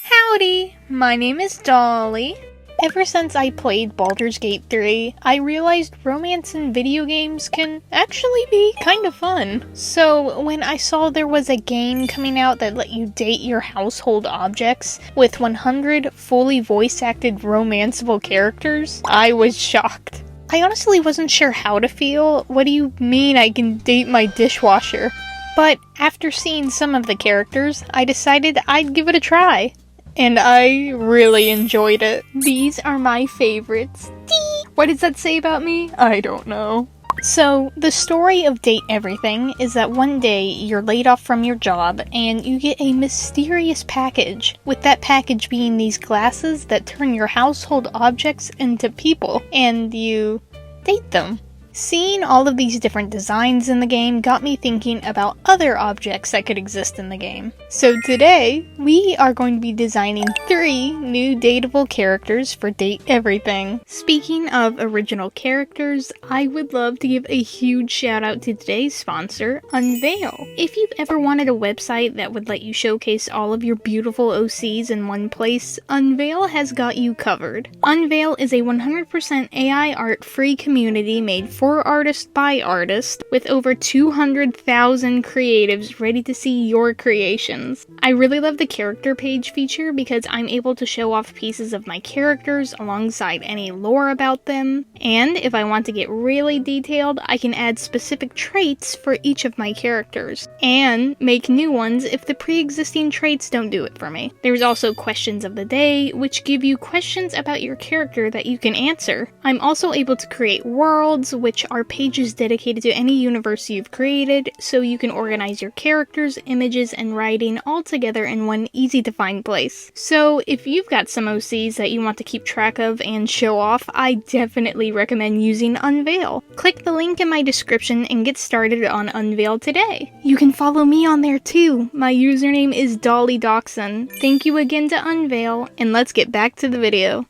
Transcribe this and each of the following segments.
Howdy, my name is Dolly. Ever since I played Baldur's Gate 3, I realized romance in video games can actually be kind of fun. So when I saw there was a game coming out that let you date your household objects with 100 fully voice-acted romanceable characters, I was shocked. I honestly wasn't sure how to feel. What do you mean I can date my dishwasher? But after seeing some of the characters, I decided I'd give it a try. And I really enjoyed it. These are my favorites. What does that say about me? I don't know. So, the story of Date Everything is that one day you're laid off from your job and you get a mysterious package, with that package being these glasses that turn your household objects into people, and you date them. Seeing all of these different designs in the game got me thinking about other objects that could exist in the game. So today, we are going to be designing 3 new dateable characters for Date Everything. Speaking of original characters, I would love to give a huge shout out to today's sponsor, Unveil. If you've ever wanted a website that would let you showcase all of your beautiful OCs in one place, Unveil has got you covered. Unveil is a 100% AI art free community made for artist by artist, with over 200,000 creatives ready to see your creations. I really love the character page feature because I'm able to show off pieces of my characters alongside any lore about them, and if I want to get really detailed, I can add specific traits for each of my characters, and make new ones if the pre-existing traits don't do it for me. There's also questions of the day, which give you questions about your character that you can answer. I'm also able to create worlds, which are pages dedicated to any universe you've created, so you can organize your characters, images, and writing all together in one easy-to-find place. So if you've got some OCs that you want to keep track of and show off, I definitely recommend using Unveil. Click the link in my description and get started on Unveil today. You can follow me on there too. My username is Dolly Dachshund. Thank you again to Unveil, and let's get back to the video.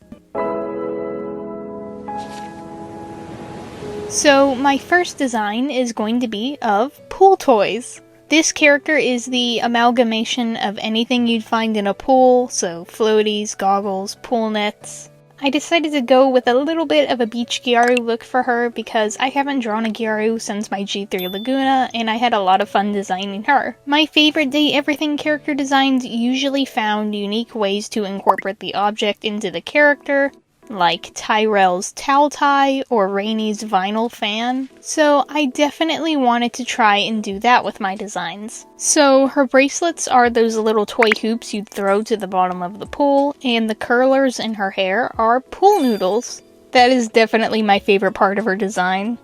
So my first design is going to be of pool toys. This character is the amalgamation of anything you'd find in a pool, so floaties, goggles, pool nets. I decided to go with a little bit of a beach Gyaru look for her because I haven't drawn a Gyaru since my G3 Laguna, and I had a lot of fun designing her. My favorite Date Everything character designs usually found unique ways to incorporate the object into the character, like Tyrell's towel tie or Rainy's vinyl fan, so I definitely wanted to try and do that with my designs. So her bracelets are those little toy hoops you'd throw to the bottom of the pool, and the curlers in her hair are pool noodles. That is definitely my favorite part of her design.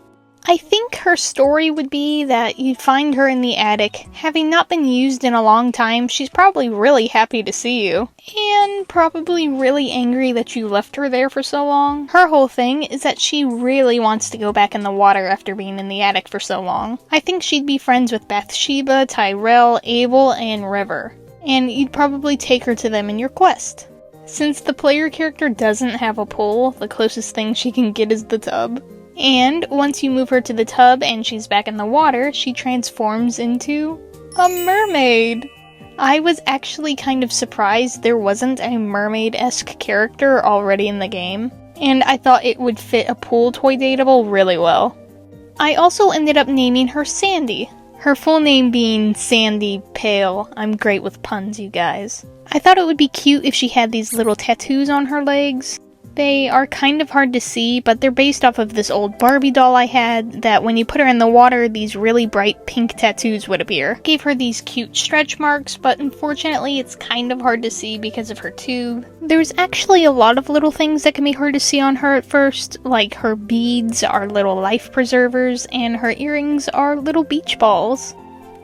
I think her story would be that you'd find her in the attic. Having not been used in a long time, she's probably really happy to see you. And probably really angry that you left her there for so long. Her whole thing is that she really wants to go back in the water after being in the attic for so long. I think she'd be friends with Bathsheba, Tyrell, Abel, and River. And you'd probably take her to them in your quest. Since the player character doesn't have a pool, the closest thing she can get is the tub. And once you move her to the tub and she's back in the water, she transforms into a mermaid. I was actually kind of surprised there wasn't a mermaid-esque character already in the game, and I thought it would fit a pool toy dateable really well. I also ended up naming her Sandy, her full name being Sandy Pale. I'm great with puns, you guys. I thought it would be cute if she had these little tattoos on her legs. They are kind of hard to see, but they're based off of this old Barbie doll I had, that when you put her in the water, these really bright pink tattoos would appear. Gave her these cute stretch marks, but unfortunately it's kind of hard to see because of her tube. There's actually a lot of little things that can be hard to see on her at first, like her beads are little life preservers, and her earrings are little beach balls.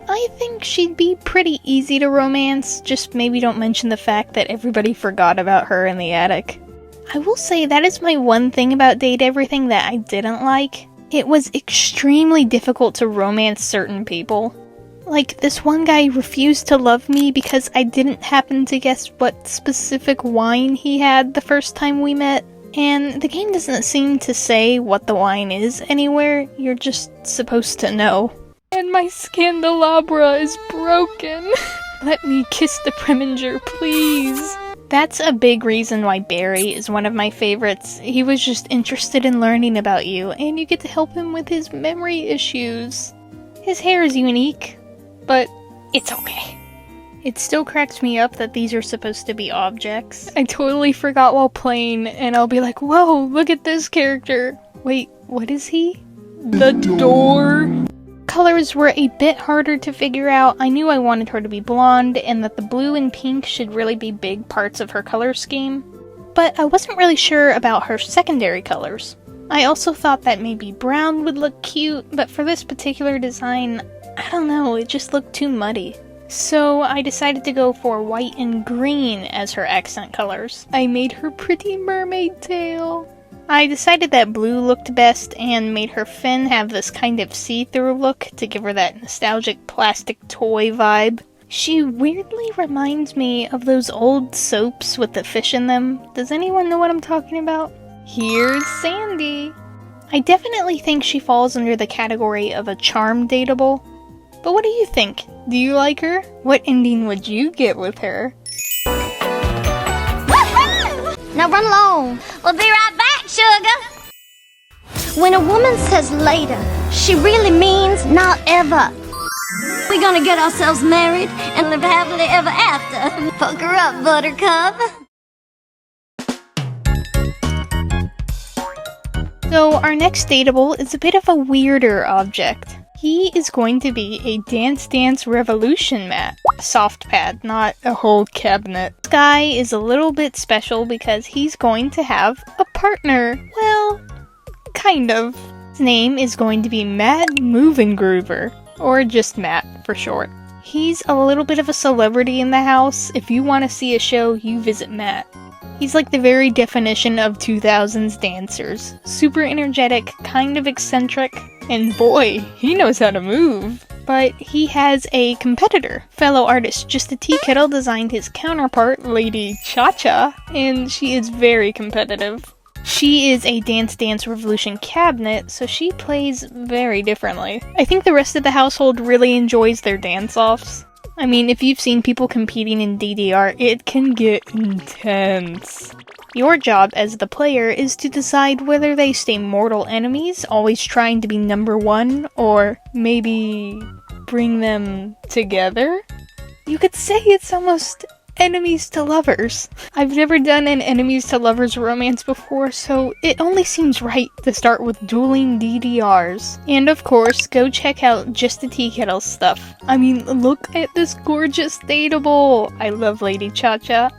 I think she'd be pretty easy to romance, just maybe don't mention the fact that everybody forgot about her in the attic. I will say that is my one thing about Date Everything that I didn't like. It was extremely difficult to romance certain people. Like, this one guy refused to love me because I didn't happen to guess what specific wine he had the first time we met. And the game doesn't seem to say what the wine is anywhere, you're just supposed to know. And my candelabra is broken. Let me kiss the Preminger, please. That's a big reason why Barry is one of my favorites. He was just interested in learning about you, and you get to help him with his memory issues. His hair is unique, but it's okay. It still cracks me up that these are supposed to be objects. I totally forgot while playing, and I'll be like, whoa, look at this character. Wait, what is he? The door? Colors were a bit harder to figure out. I knew I wanted her to be blonde, and that the blue and pink should really be big parts of her color scheme. But I wasn't really sure about her secondary colors. I also thought that maybe brown would look cute, but for this particular design, I don't know, it just looked too muddy. So I decided to go for white and green as her accent colors. I made her pretty mermaid tail. I decided that blue looked best and made her fin have this kind of see-through look to give her that nostalgic plastic toy vibe. She weirdly reminds me of those old soaps with the fish in them. Does anyone know what I'm talking about? Here's Sandy. I definitely think she falls under the category of a charm dateable. But what do you think? Do you like her? What ending would you get with her? Now run along. We'll be right back, sugar. When a woman says later, she really means not ever. We're gonna get ourselves married and live happily ever after. Fuck her up, buttercup. So our next dateable is a bit of a weirder object. He is going to be a Dance Dance Revolution mat. A soft pad, not a whole cabinet. This guy is a little bit special because he's going to have a partner. Well, kind of. His name is going to be Matt Movengroover, or just Matt for short. He's a little bit of a celebrity in the house. If you want to see a show, you visit Matt. He's like the very definition of 2000s dancers. Super energetic, kind of eccentric, and boy, he knows how to move. But he has a competitor. Fellow artist Just a Tea Kettle designed his counterpart, Lady Cha-Cha, and she is very competitive. She is a Dance Dance Revolution cabinet, so she plays very differently. I think the rest of the household really enjoys their dance-offs. I mean, if you've seen people competing in DDR, it can get intense. Your job as the player is to decide whether they stay mortal enemies, always trying to be number one, or maybe bring them together? You could say it's almost enemies to lovers. I've never done an enemies to lovers romance before, so it only seems right to start with dueling DDRs. And of course, go check out Just a Tea Kettle stuff. I mean, look at this gorgeous dateable! I love Lady Cha-Cha.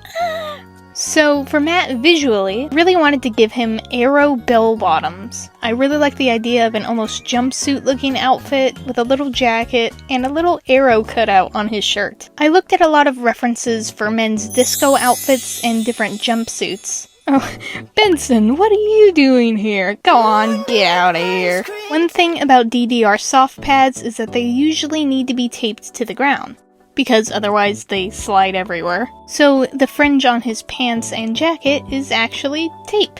So, for Matt, visually, really wanted to give him arrow bell bottoms. I really like the idea of an almost jumpsuit-looking outfit with a little jacket and a little arrow cutout on his shirt. I looked at a lot of references for men's disco outfits and different jumpsuits. Oh, Benson, what are you doing here? Go on, get out of here. One thing about DDR soft pads is that they usually need to be taped to the ground, because otherwise they slide everywhere. So the fringe on his pants and jacket is actually tape.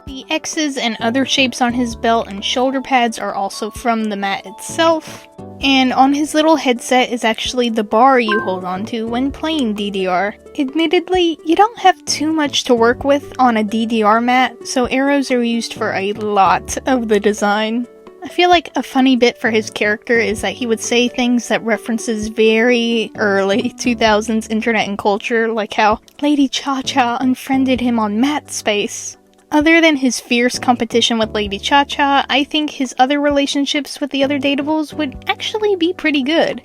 The X's and other shapes on his belt and shoulder pads are also from the mat itself. And on his little headset is actually the bar you hold onto when playing DDR. Admittedly, you don't have too much to work with on a DDR mat, so arrows are used for a lot of the design. I feel like a funny bit for his character is that he would say things that references very early 2000s internet and culture, like how Lady Cha-Cha unfriended him on MatSpace. Other than his fierce competition with Lady Cha-Cha, I think his other relationships with the other dateables would actually be pretty good.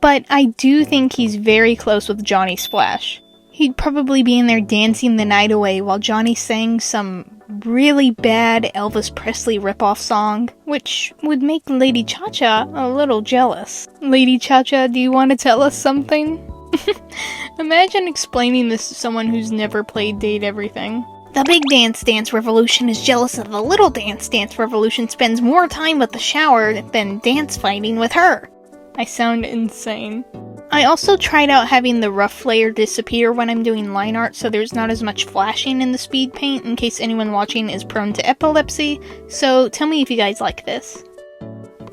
But I do think he's very close with Johnny Splash. He'd probably be in there dancing the night away while Johnny sang some really bad Elvis Presley ripoff song, which would make Lady Cha-Cha a little jealous. Lady Cha-Cha, do you want to tell us something? Imagine explaining this to someone who's never played Date Everything. The big Dance Dance Revolution is jealous of the little Dance Dance Revolution spends more time at the shower than dance fighting with her. I sound insane. I also tried out having the rough layer disappear when I'm doing line art so there's not as much flashing in the speed paint in case anyone watching is prone to epilepsy, so tell me if you guys like this.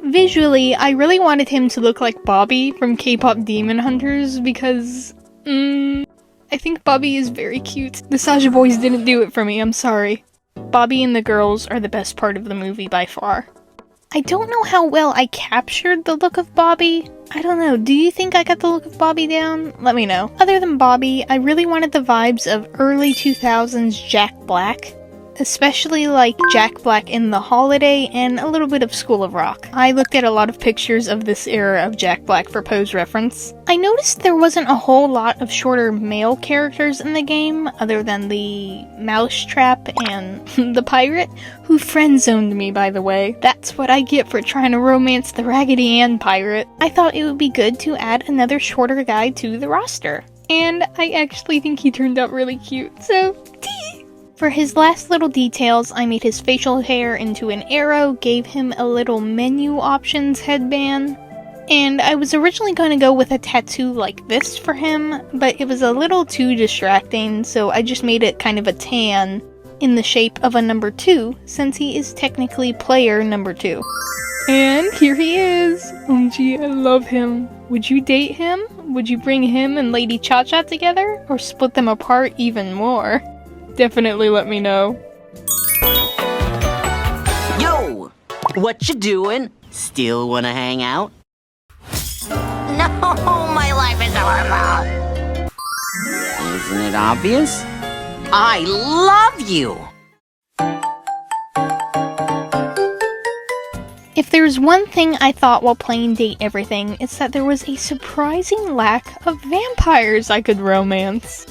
Visually, I really wanted him to look like Bobby from K-pop Demon Hunters because, I think Bobby is very cute. The Saja boys didn't do it for me, I'm sorry. Bobby and the girls are the best part of the movie by far. I don't know how well I captured the look of Bobby. I don't know, do you think I got the look of Bobby down? Let me know. Other than Bobby, I really wanted the vibes of early 2000s Jack Black. Especially like Jack Black in The Holiday and a little bit of School of Rock. I looked at a lot of pictures of this era of Jack Black for pose reference. I noticed there wasn't a whole lot of shorter male characters in the game, other than the mousetrap and the pirate, who friend-zoned me, by the way. That's what I get for trying to romance the Raggedy Ann pirate. I thought it would be good to add another shorter guy to the roster. And I actually think he turned out really cute, so for his last little details, I made his facial hair into an arrow, gave him a little menu options headband, and I was originally going to go with a tattoo like this for him, but it was a little too distracting, so I just made it kind of a tan in the shape of a number 2, since he is technically player number 2. And here he is! OMG, I love him. Would you date him? Would you bring him and Lady Cha-Cha together? Or split them apart even more? Definitely let me know. Yo! What you doing? Still wanna hang out? No, my life is horrible! Isn't it obvious? I love you! If there's one thing I thought while playing Date Everything, it's that there was a surprising lack of vampires I could romance.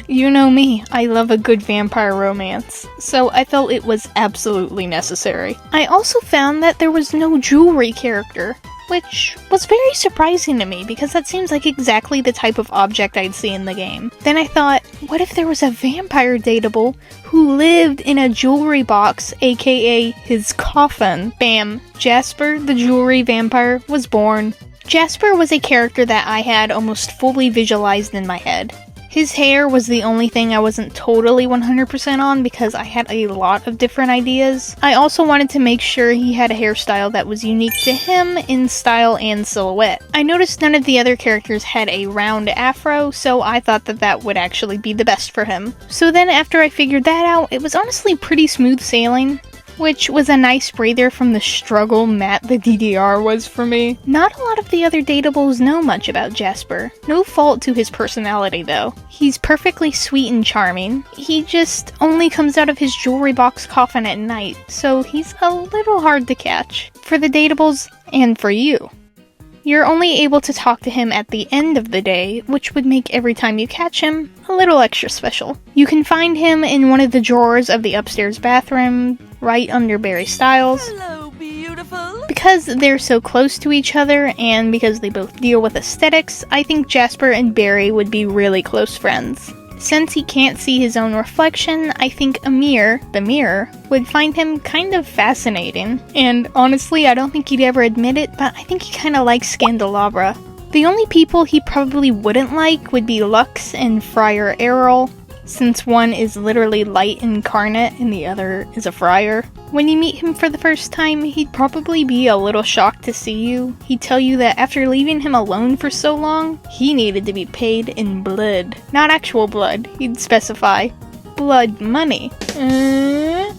You know me, I love a good vampire romance, so I felt it was absolutely necessary. I also found that there was no jewelry character, which was very surprising to me because that seems like exactly the type of object I'd see in the game. Then I thought, what if there was a vampire dateable who lived in a jewelry box, aka his coffin? Bam, Jasper, the jewelry vampire, was born. Jasper was a character that I had almost fully visualized in my head. His hair was the only thing I wasn't totally 100% on because I had a lot of different ideas. I also wanted to make sure he had a hairstyle that was unique to him in style and silhouette. I noticed none of the other characters had a round afro, so I thought that that would actually be the best for him. So then after I figured that out, it was honestly pretty smooth sailing, which was a nice breather from the struggle Matt the DDR was for me. Not a lot of the other dateables know much about Jasper. No fault to his personality though. He's perfectly sweet and charming. He just only comes out of his jewelry box coffin at night, so he's a little hard to catch. For the dateables, and for you. You're only able to talk to him at the end of the day, which would make every time you catch him a little extra special. You can find him in one of the drawers of the upstairs bathroom, right under Barry Styles. Hello, beautiful! Because they're so close to each other, and because they both deal with aesthetics, I think Jasper and Barry would be really close friends. Since he can't see his own reflection, I think Amir, the mirror, would find him kind of fascinating. And honestly, I don't think he'd ever admit it, but I think he kind of likes Scandelabra. The only people he probably wouldn't like would be Lux and Friar Errol, since one is literally light incarnate and the other is a friar. When you meet him for the first time, he'd probably be a little shocked to see you. He'd tell you that after leaving him alone for so long, he needed to be paid in blood. Not actual blood, he'd specify. Blood money.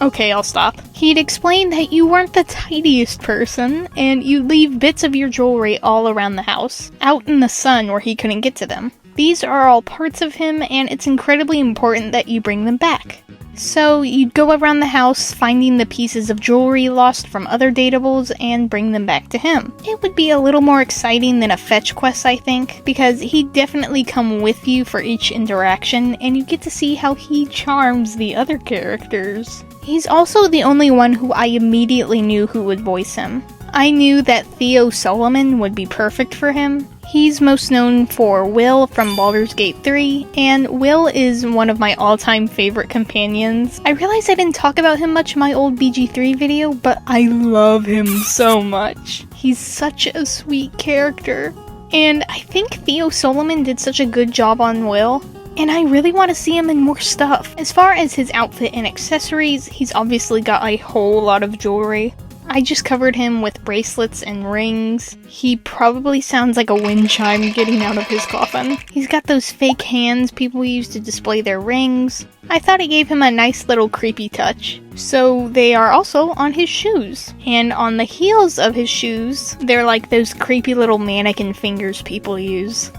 Okay, I'll stop. He'd explain that you weren't the tidiest person, and you'd leave bits of your jewelry all around the house, out in the sun where he couldn't get to them. These are all parts of him, and it's incredibly important that you bring them back. So you'd go around the house finding the pieces of jewelry lost from other dateables and bring them back to him. It would be a little more exciting than a fetch quest, I think, because he'd definitely come with you for each interaction, and you get to see how he charms the other characters. He's also the only one who I immediately knew who would voice him. I knew that Theo Solomon would be perfect for him. He's most known for Will from Baldur's Gate 3, and Will is one of my all-time favorite companions. I realize I didn't talk about him much in my old BG3 video, but I love him so much. He's such a sweet character. And I think Theo Solomon did such a good job on Will, and I really want to see him in more stuff. As far as his outfit and accessories, he's obviously got a whole lot of jewelry. I just covered him with bracelets and rings. He probably sounds like a wind chime getting out of his coffin. He's got those fake hands people use to display their rings. I thought it gave him a nice little creepy touch. So they are also on his shoes. And on the heels of his shoes, they're like those creepy little mannequin fingers people use,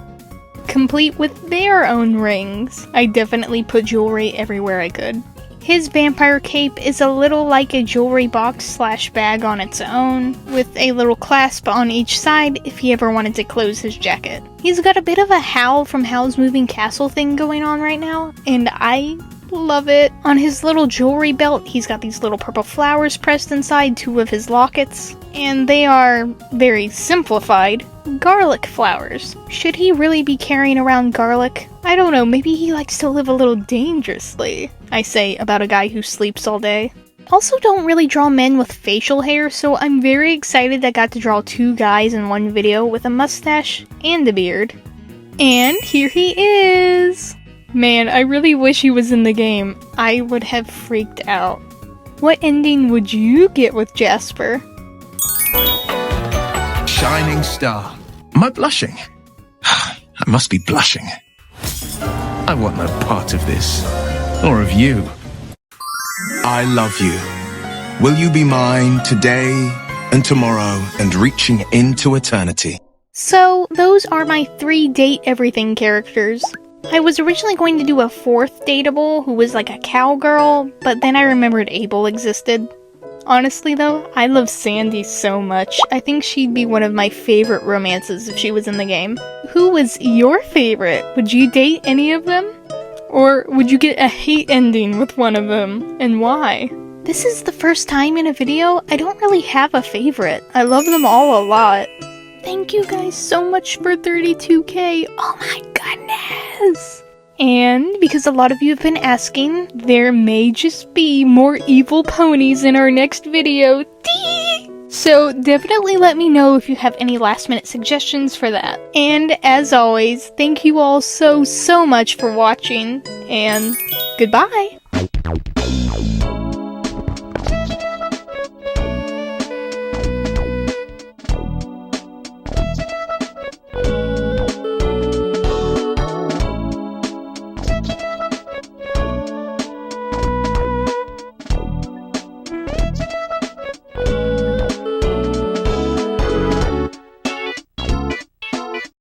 complete with their own rings. I definitely put jewelry everywhere I could. His vampire cape is a little like a jewelry box slash bag on its own, with a little clasp on each side if he ever wanted to close his jacket. He's got a bit of a Howl from Howl's Moving Castle thing going on right now, and I love it. On his little jewelry belt, he's got these little purple flowers pressed inside 2 of his lockets, and they are, very simplified, garlic flowers. Should he really be carrying around garlic? I don't know, maybe he likes to live a little dangerously, I say about a guy who sleeps all day. Also don't really draw men with facial hair, so I'm very excited I got to draw 2 guys in one video with a mustache and a beard. And here he is! Man, I really wish he was in the game. I would have freaked out. What ending would you get with Jasper? Shining star. Am I blushing? I must be blushing. I want no part of this, or of you. I love you. Will you be mine today and tomorrow and reaching into eternity? So, those are my 3 date everything characters. I was originally going to do a 4th dateable who was like a cowgirl, but then I remembered Abel existed. Honestly though, I love Sandy so much. I think she'd be one of my favorite romances if she was in the game. Who was your favorite? Would you date any of them? Or would you get a hate ending with one of them? And why? This is the first time in a video I don't really have a favorite. I love them all a lot. Thank you guys so much for 32k. Oh my goodness! And because a lot of you have been asking, there may just be more evil ponies in our next video. Tee! So definitely let me know if you have any last minute suggestions for that. And as always, thank you all so much for watching, and goodbye!